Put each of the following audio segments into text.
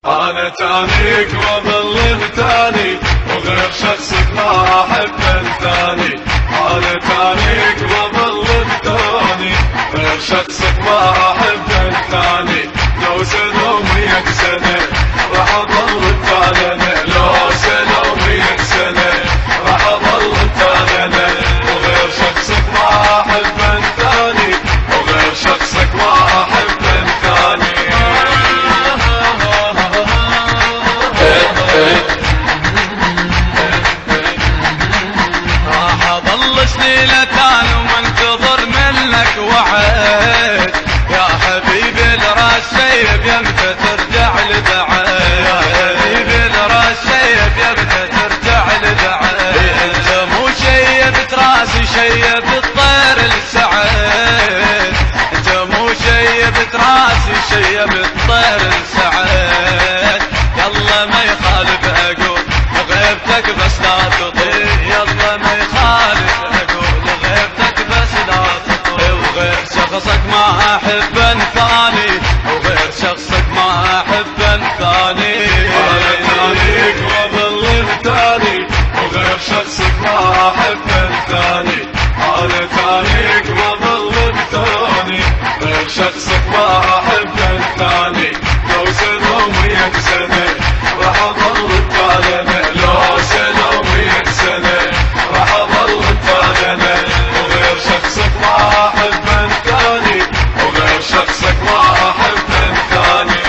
انا تانيك واظل بتاني وغير شخصك ما احب الثاني. انا تانيك واظل بتاني غير شخصك ما احب الثاني. لو سنة ومية سنة راح اظل بتاني. لو سنة ومية سنة راح اظل بتاني وغير شخصك ما احب الثاني. وغير شخصك ما احب الثاني. راح اظل سنين تاني ومنتظر منك وعد يا حبيبي الراس شيب يمتى ترجع لبعد. يا حبيبي الراس شيب يمتى ترجع لبعد. انت مو شيبت راسي شيبت طير السعد. انت مو شيبت راسي شيبت طير السعد. يلا ما يخالف اقول غيبتك بس لا تطير. يلا ما يخالف اقول غيبتك بس لا تطير. وغير شخصك ما احب انثاني. وغير شخصك ما احب انثاني. انا تانيك واظل بتاني وغير شخصك ما احب الثاني. انا تانيك واظل بتاني غير شخصك ما احب الثاني. لو سنة ومية سنة راح اظل بتاني. لو سنة ومية سنة راح اظل بتاني وغير شخصك ما احب الثاني. وغير شخصك ما احب الثاني.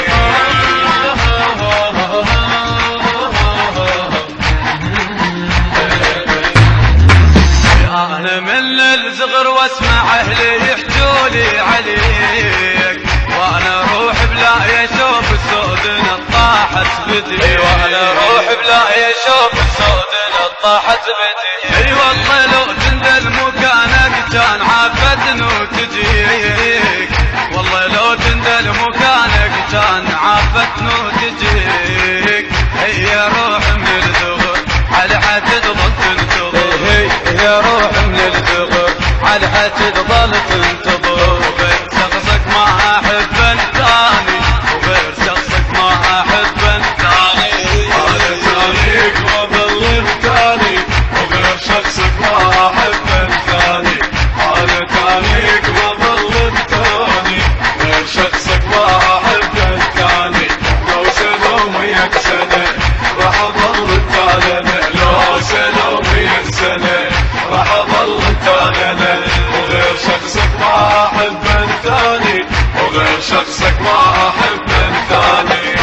انا من الصغر واسمع اهلي يحجولي عليك. وانا روح بلا يشوف السودن طاحت بدي. وانا روح بلا يشوف السودن طاحت بدي. اي والله لو تندل مكانك كان عافتن وتجيك. والله لو تندل مكانك كان عافتن وتجيك. هي روح من الصغر على حد تظل تنتظر. هي روح من الصغر على حد تظل تنتظر. وغير شخصك ما احب انثاني. وغير شخصك ما احب انثاني. انا تانيك واظل بتاني وغير شخصك ما احب الثاني. انا تانيك واظل بتاني غير شخصك ما احب الثاني. لو سنة ومية سنة راح اظل بتاني. لو سنة ومية سنة راح اظل بتاني وغير شخصك ما احب الثاني. وغير شخصك ما احب الثاني.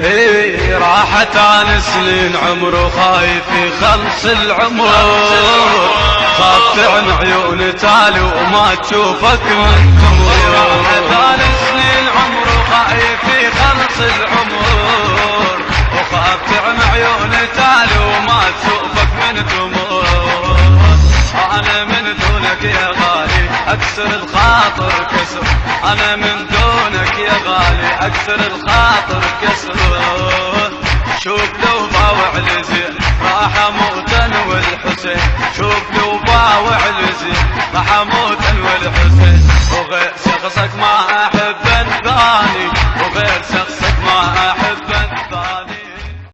ايه راحت عن سنين عمر وخايف يخلص العمر. خاف تعن عيون تالي وما تشوفك من تمر. راحت عن سنين عمر وخايف يخلص العمر. وخاف تعن عيون تالي وما تشوفك من تمر. انا من دونك يا غالي اكسر الخاطر كسر. انا من دونك يا غالي اكسر الخاطر كسر. شوف لو باوع